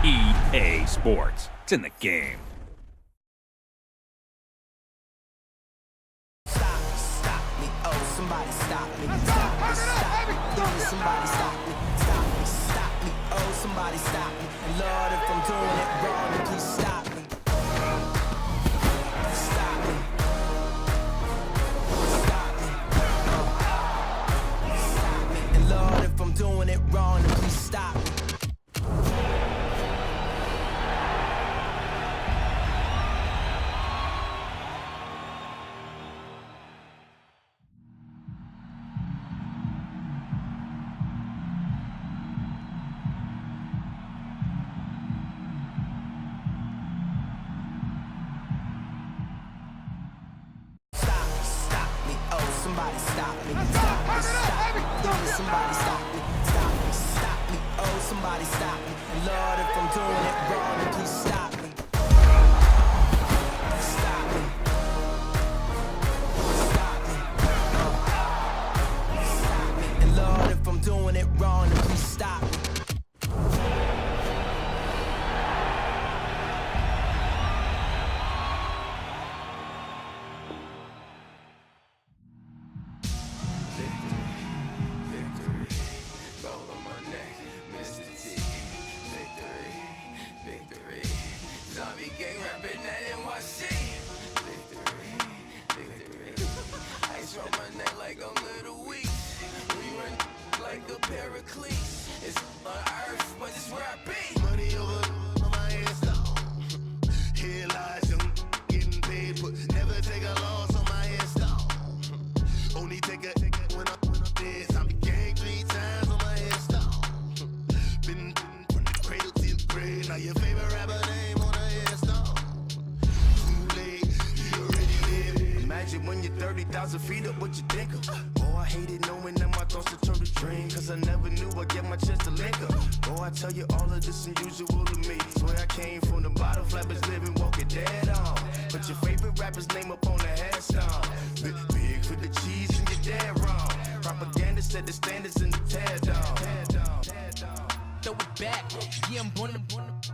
EA Sports. It's in the game. Stop me, oh, somebody stop me. Somebody stop me. Stop me, oh, somebody stop me. And Lord, if I'm doing it wrong, then please stop me. Stop me. Stop me. And Lord, if I'm doing it wrong, then please stop me. Somebody stop me. Somebody stop me. Stop me. Oh, somebody stop me. And Lord, if I'm doing it wrong, then please stop me. Stop me. Stop me. And Lord, if I'm doing it wrong, then please stop me. It's on earth, but it's where I be. Money over on my headstone. Here lies young, getting paid, but never take a loss on my headstone. Only take a when I'm dead. I'm gang 3 times on my headstone. Been from the cradle to the grave. Now your favorite rapper name on a headstone. Too late, you already dead. Imagine when you're 30,000 feet up, what you think of? Oh, I hated knowing that my thoughts to turn to dream. Cause I never knew I'd get my chance to link up. Oh, I tell you all of this unusual to me. Swear I came from the bottom, flappers living, walking dead on. Put your favorite rapper's name up on the headstone. Big for the cheese and you're dead wrong. Propaganda set the standards in the tear down. Throw it back, yeah, I'm born to.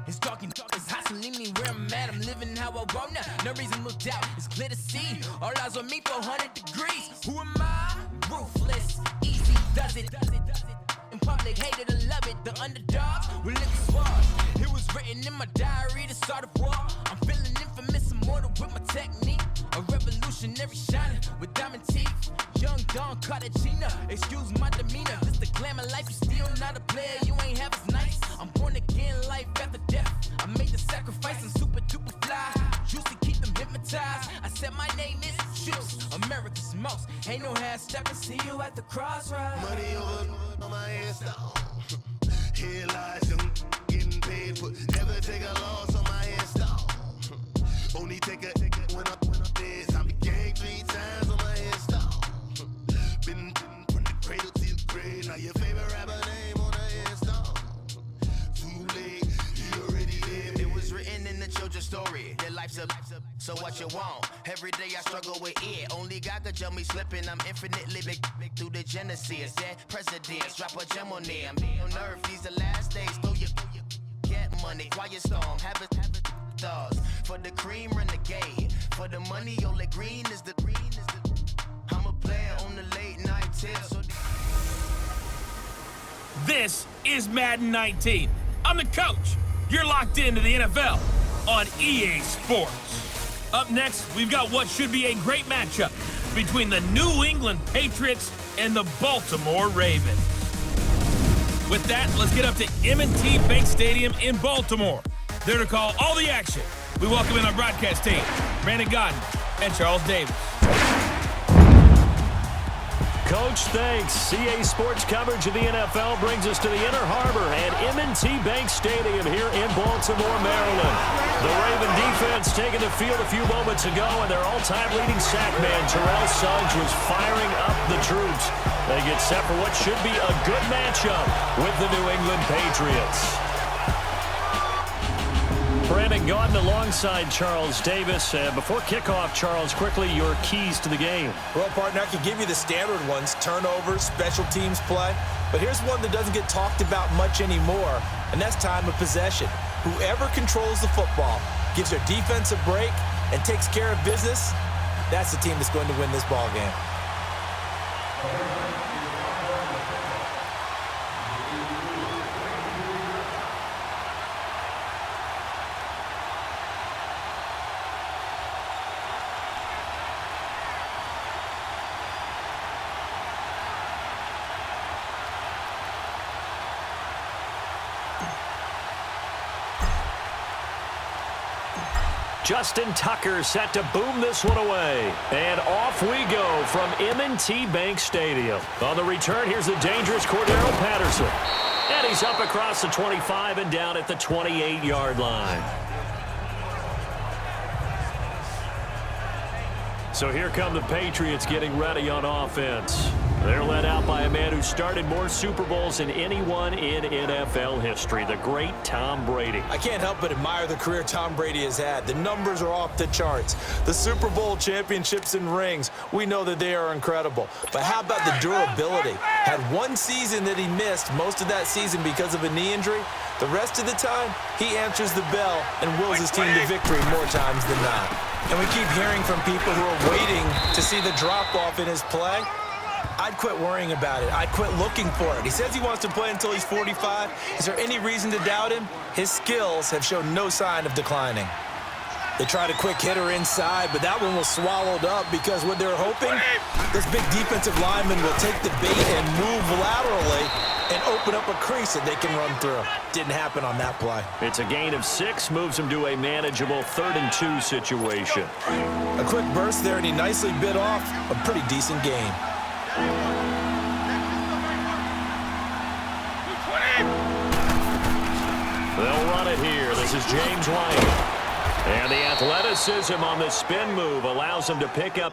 It's talking, it's hot, so leave me where I'm at. I'm living how I want now. No reason to look out, it's clear to see. All eyes on me for 100 degrees. Who am I? Ruthless, easy does it. In public, hated or love it. The underdogs will live the sword. It was written in my diary to start a war. I'm feeling infamous, immortal with my technique. A revolutionary shining with diamond teeth. Young Don Cartagena, excuse my demeanor. This the glamour life, you still not a player. You ain't half as nice. I'm born again, life after death. I made the sacrifice, I'm super duper fly. Used to keep them hypnotized. I said my name is Juice, America's most. Ain't no half stepping, see you at the crossroads. Money over on my headstone. Here lies young, getting paid, but never take a loss on my headstone. Only take a when I'm dead. I'm gang 3 times on my headstone. Been from the cradle to the grave. Now your favorite rapper name on a headstone. Too late, you already lived. It was written in the children's story. Their life's a so what you want? Every day I struggle with it. Only God could jump me slipping. I'm infinitely big through the genesis. Dead presidents, drop a gem on them. On earth, these the last days. Throw your get money, quiet storm. Have it stars. For the cream, renegade. For the money, only green is the. I'm a player on the late night tip. So This is Madden 19. I'm the coach. You're locked into the NFL on EA Sports. Up next, we've got what should be a great matchup between the New England Patriots and the Baltimore Ravens. With that, let's get up to M&T Bank Stadium in Baltimore. There to call all the action, we welcome in our broadcast team, Brandon Godden and Charles Davis. Coach, thanks. CA Sports coverage of the NFL brings us to the Inner Harbor at M&T Bank Stadium here in Baltimore, Maryland. The Raven defense taking the field a few moments ago, and their all-time leading sack man, Terrell Suggs, was firing up the troops. They get set for what should be a good matchup with the New England Patriots. Brandon Gaudin alongside Charles Davis. Before kickoff, Charles, quickly your keys to the game. Well, partner, I can give you the standard ones: turnovers, special teams play. But here's one that doesn't get talked about much anymore, and that's time of possession. Whoever controls the football, gives their defense a break, and takes care of business, that's the team that's going to win this ball game. Justin Tucker set to boom this one away. And off we go from M&T Bank Stadium. On the return, here's the dangerous Cordero Patterson. And he's up across the 25 and down at the 28-yard line. So here come the Patriots getting ready on offense. They're led out by a man who started more Super Bowls than anyone in NFL history, the great Tom Brady. I can't help but admire the career Tom Brady has had. The numbers are off the charts. The Super Bowl championships and rings, we know that they are incredible. But how about the durability? Had one season that he missed, most of that season because of a knee injury. The rest of the time, he answers the bell and wills his team to victory more times than not. And we keep hearing from people who are waiting to see the drop-off in his play. I'd quit worrying about it. I'd quit looking for it. He says he wants to play until he's 45. Is there any reason to doubt him? His skills have shown no sign of declining. They tried a quick hitter inside, but that one was swallowed up because what they're hoping, this big defensive lineman will take the bait and move laterally and open up a crease that they can run through. Didn't happen on that play. It's a gain of 6, moves him to a manageable 3rd and 2 situation. A quick burst there, and he nicely bit off a pretty decent gain. They'll run it here. This is James White. And the athleticism on the spin move allows him to pick up.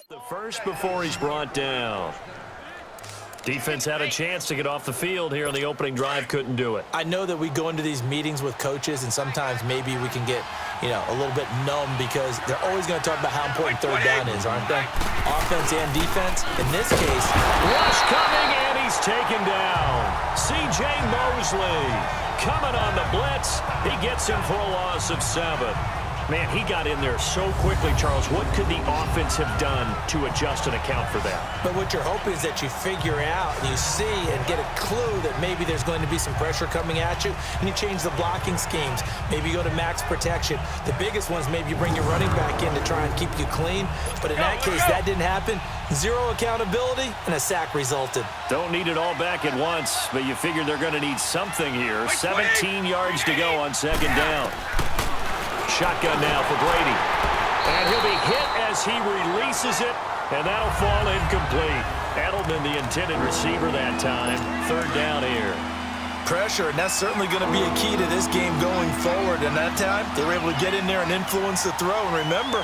The first before he's brought down. Defense had a chance to get off the field here on the opening drive, couldn't do it. I know that we go into these meetings with coaches, and sometimes maybe we can get, a little bit numb because they're always going to talk about how important third down is, aren't they? Offense and defense. In this case, rush coming, and he's taken down. C.J. Mosley coming on the blitz. He gets him for a loss of 7. Man, he got in there so quickly, Charles. What could the offense have done to adjust and account for that? But what you're hoping is that you figure out and you see and get a clue that maybe there's going to be some pressure coming at you, and you change the blocking schemes. Maybe you go to max protection. The biggest ones, maybe you bring your running back in to try and keep you clean. But in that case, that didn't happen. Zero accountability, and a sack resulted. Don't need it all back at once, but you figure they're going to need something here. 17 yards to go on second down. Shotgun now for Brady. And he'll be hit as he releases it, and that'll fall incomplete. Edelman, the intended receiver that time. Third down here. Pressure, and that's certainly going to be a key to this game going forward. And that time, they were able to get in there and influence the throw. And remember,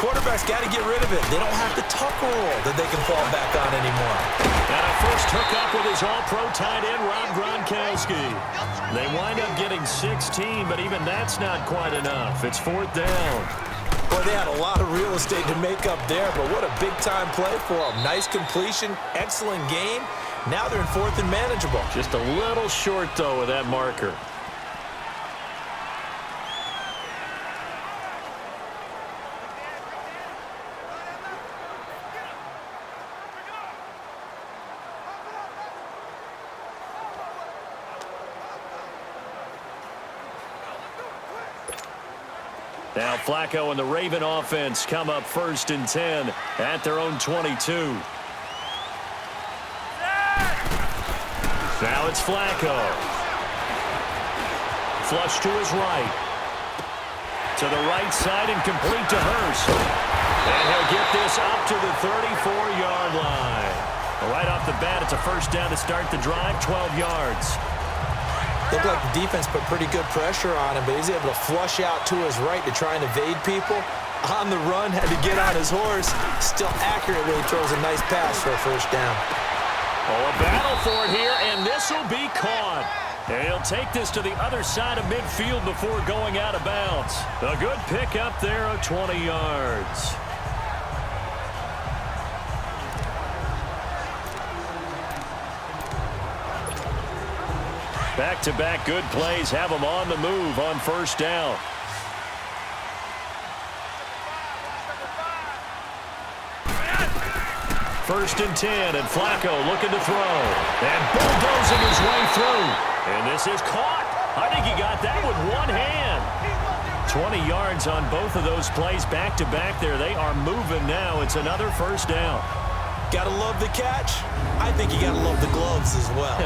quarterbacks got to get rid of it. They don't have the tuck rule that they can fall back on anymore. And a first hookup with his all-pro tight end, Rob Gronkowski. They wind up getting 16, but even that's not quite enough. It's fourth down. Boy, they had a lot of real estate to make up there, but what a big-time play for them. Nice completion, excellent game. Now they're in fourth and manageable. Just a little short, though, with that marker. Now Flacco and the Raven offense come up first and 10 at their own 22. Now it's Flacco. Flush to his right. To the right side and complete to Hurst. And he'll get this up to the 34-yard line. Right off the bat, it's a first down to start the drive, 12 yards. Looked like the defense put pretty good pressure on him, but he's able to flush out to his right to try and evade people. On the run, had to get on his horse. Still accurately throws a nice pass for a first down. Oh, a battle for it here, and this will be caught. And he'll take this to the other side of midfield before going out of bounds. A good pick up there of 20 yards. Back-to-back good plays have them on the move on first down. First and 10, and Flacco looking to throw. And bulldozing his way through. And this is caught. I think he got that with one hand. 20 yards on both of those plays back-to-back there. They are moving now. It's another first down. Gotta love the catch. I think you gotta love the gloves as well.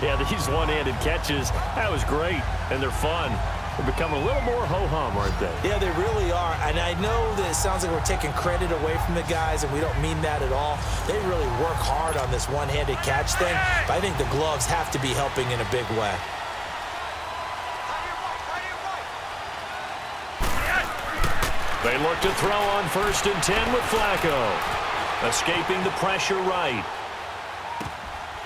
Yeah, these one-handed catches, that was great, and they're fun. They're becoming a little more ho-hum, aren't they? Yeah, they really are. And I know that it sounds like we're taking credit away from the guys, and we don't mean that at all. They really work hard on this one-handed catch thing, but I think the gloves have to be helping in a big way. They look to throw on first and 10 with Flacco. Escaping the pressure right.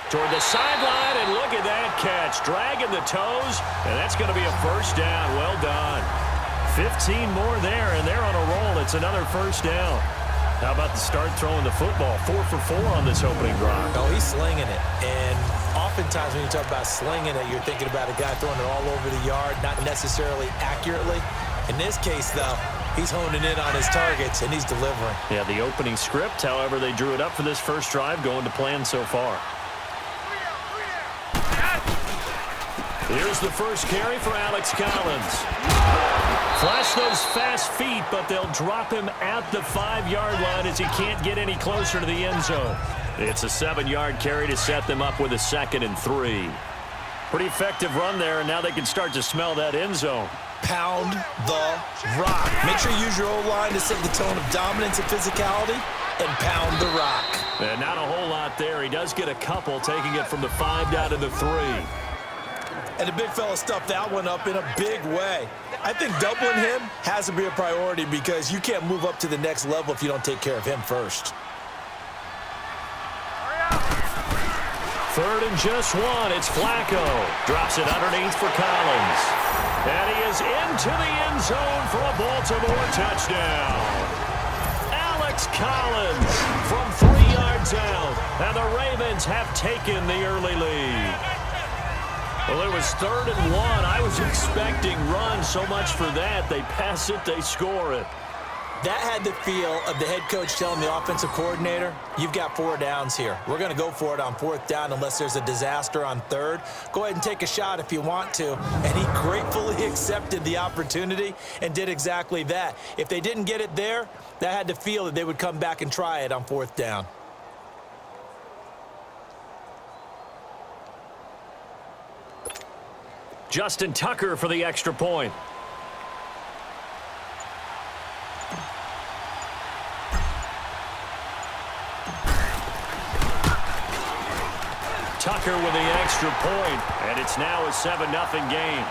Toward the sideline, and look at that catch. Dragging the toes, and that's going to be a first down. Well done. 15 more there, and they're on a roll. It's another first down. How about the start throwing the football? 4 for 4 on this opening drive. Oh, he's slinging it. And oftentimes when you talk about slinging it, you're thinking about a guy throwing it all over the yard, not necessarily accurately. In this case, though, he's honing in on his targets, and he's delivering. Yeah, the opening script, however, they drew it up for this first drive, going to plan so far. Here's the first carry for Alex Collins. Flash those fast feet, but they'll drop him at the 5-yard line as he can't get any closer to the end zone. It's a 7-yard carry to set them up with a 2nd and 3. Pretty effective run there, and now they can start to smell that end zone. Pound the rock. Make sure you use your O-line to set the tone of dominance and physicality, and pound the rock. And not a whole lot there. He does get a couple, taking it from the 5 down to the 3. And the big fella stuffed that one up in a big way. I think doubling him has to be a priority because you can't move up to the next level if you don't take care of him first. Third and just 1. It's Flacco. Drops it underneath for Collins. And he is into the end zone for a Baltimore touchdown. Alex Collins from 3 yards out. And the Ravens have taken the early lead. Well, it was 3rd and 1. I was expecting runs. So much for that. They pass it, they score it. That had the feel of the head coach telling the offensive coordinator, you've got 4 downs here. We're going to go for it on 4th down unless there's a disaster on 3rd. Go ahead and take a shot if you want to. And he gratefully accepted the opportunity and did exactly that. If they didn't get it there, that had the feel that they would come back and try it on 4th down. Justin Tucker for the extra point. Tucker with the extra point, and it's now a 7-0 game.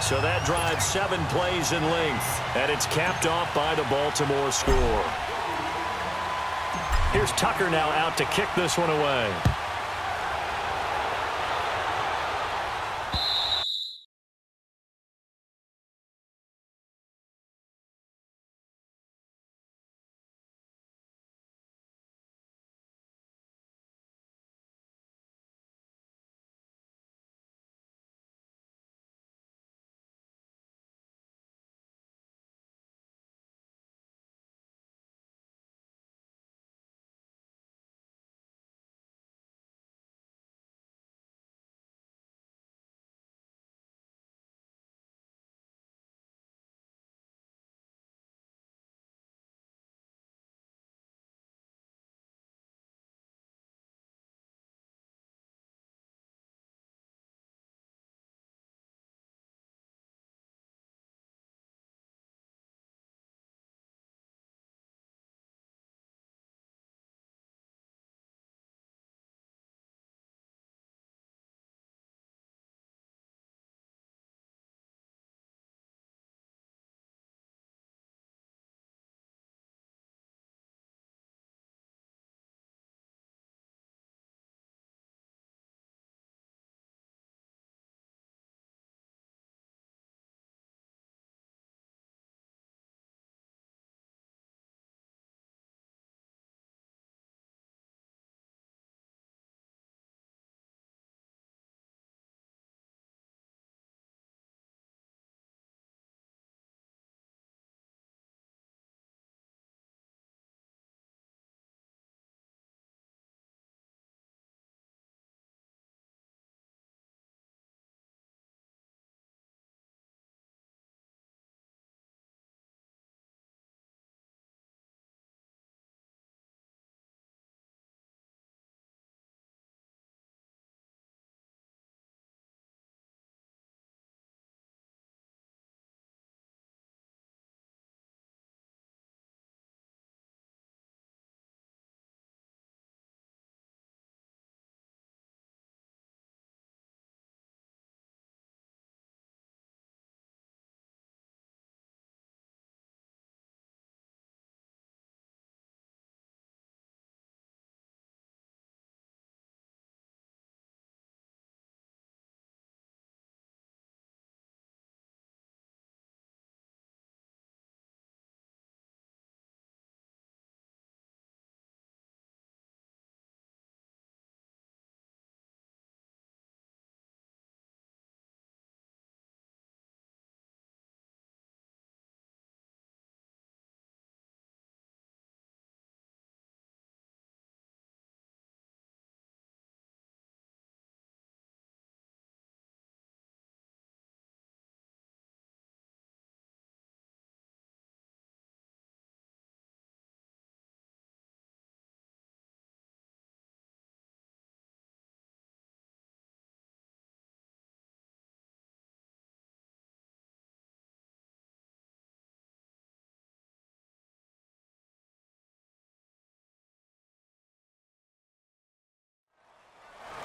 So that drives 7 plays in length, and it's capped off by the Baltimore score. Here's Tucker now out to kick this one away.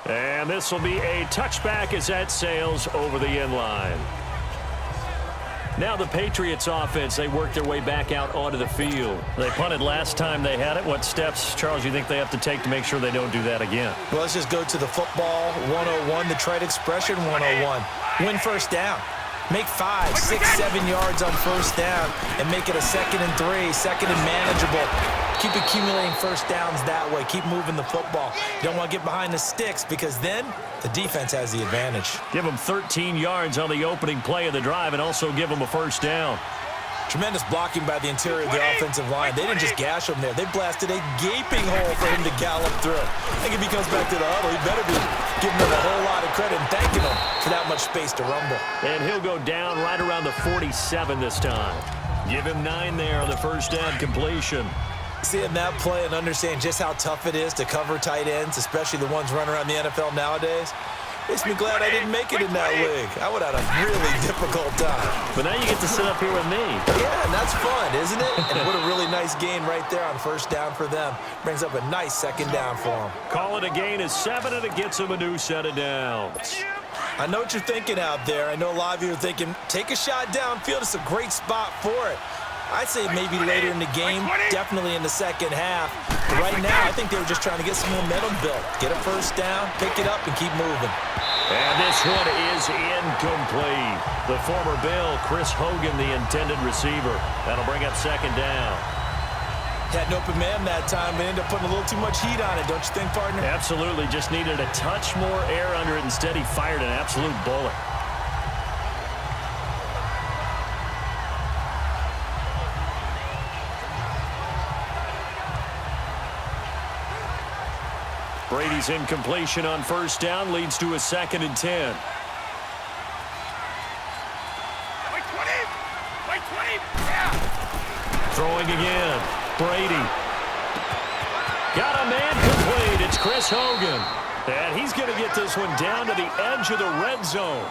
And this will be a touchback as that sails over the end line. Now the Patriots offense, they work their way back out onto the field. They punted last time they had it. What steps, Charles, you think they have to take to make sure they don't do that again? Well, let's just go to the football 101, the trite expression 101. Win first down. Make 5, 6, 7 yards on first down and make it a 2nd and 3, 2nd and manageable. Keep accumulating first downs that way. Keep moving the football. You don't want to get behind the sticks because then the defense has the advantage. Give them 13 yards on the opening play of the drive and also give them a first down. Tremendous blocking by the interior of the offensive line. They didn't just gash him there. They blasted a gaping hole for him to gallop through. I think if he comes back to the huddle, he better be giving them a whole lot of credit and thanking them for that much space to rumble. And he'll go down right around the 47 this time. Give him 9 there on the first down completion. Seeing that play and understanding just how tough it is to cover tight ends, especially the ones running around the NFL nowadays, makes me glad I didn't make it in that league. I would have had a really difficult time. But now you get to sit up here with me. Yeah, and that's fun, isn't it? And what a really nice gain right there on first down for them. Brings up a nice second down for them. Call it a gain of 7, and it gets them a new set of downs. I know what you're thinking out there. I know a lot of you are thinking, take a shot downfield. It's a great spot for it. I'd say maybe later in the game, definitely in the second half. But right now, I think they were just trying to get some momentum built. Get a first down, pick it up, and keep moving. And this one is incomplete. The former Bill, Chris Hogan, the intended receiver. That'll bring up second down. Had an open man that time, but ended up putting a little too much heat on it, don't you think, partner? Absolutely. Just needed a touch more air under it. Instead, he fired an absolute bullet. Brady's incompletion on first down leads to a 2nd and 10. Throwing again. Brady. Got a man complete. It's Chris Hogan. And he's going to get this one down to the edge of the red zone.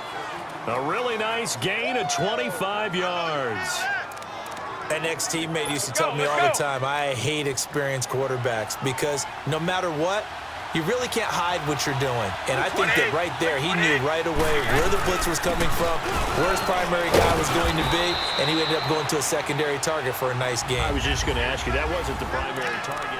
A really nice gain of 25 yards. An ex-teammate used to tell me all the time, I hate experienced quarterbacks because no matter what, you really can't hide what you're doing. And I think that right there, he knew right away where the blitz was coming from, where his primary guy was going to be, and he ended up going to a secondary target for a nice game. I was just going to ask you, that wasn't the primary target.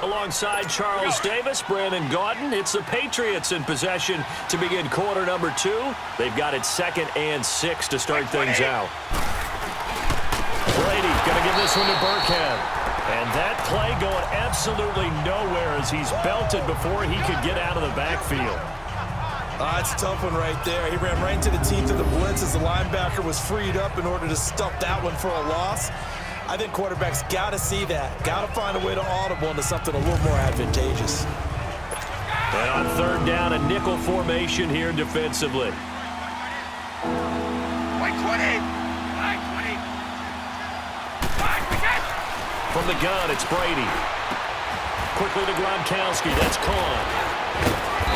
Alongside Charles Davis, Brandon Gaudin, it's the Patriots in possession to begin quarter number 2. They've got it 2nd and 6 to start things out. Brady going to give this one to Burkhead. And that play going absolutely nowhere as he's belted before he could get out of the backfield. It's a tough one right there. He ran right into the teeth of the blitz as the linebacker was freed up in order to stuff that one for a loss. I think quarterbacks got to see that. Got to find a way to audible into something a little more advantageous. And on third down, a nickel formation here defensively. From the gun, it's Brady. Quickly to Gronkowski. That's Kahn.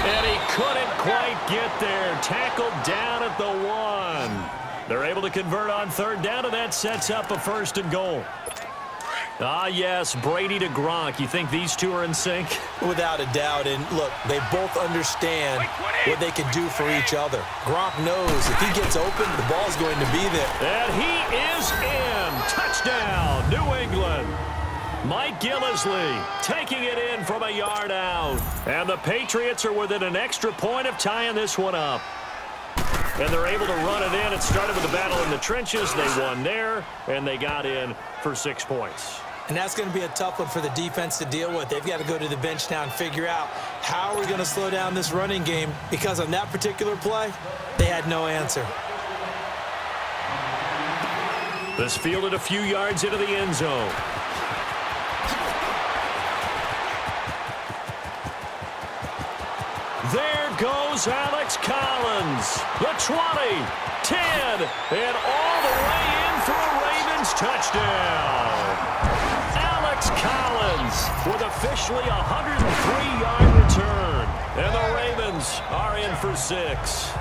And he couldn't quite get there. Tackled down at the 1. They're able to convert on third down, and that sets up a 1st and goal. Ah, yes, Brady to Gronk. You think these two are in sync? Without a doubt. And, look, they both understand what they can do for each other. Gronk knows if he gets open, the ball's going to be there. And he is in. Touchdown, New England. Mike Gillislee taking it in from a yard out. And the Patriots are within an extra point of tying this one up. And they're able to run it in. It started with a battle in the trenches. They won there, and they got in for 6 points. And that's going to be a tough one for the defense to deal with. They've got to go to the bench now and figure out how are we going to slow down this running game, because on that particular play, they had no answer. This fielded a few yards into the end zone. There goes Alex Collins. The 20, 10, and all the way in for a Ravens touchdown. Alex Collins with officially a 103-yard return. And the Ravens are in for 6.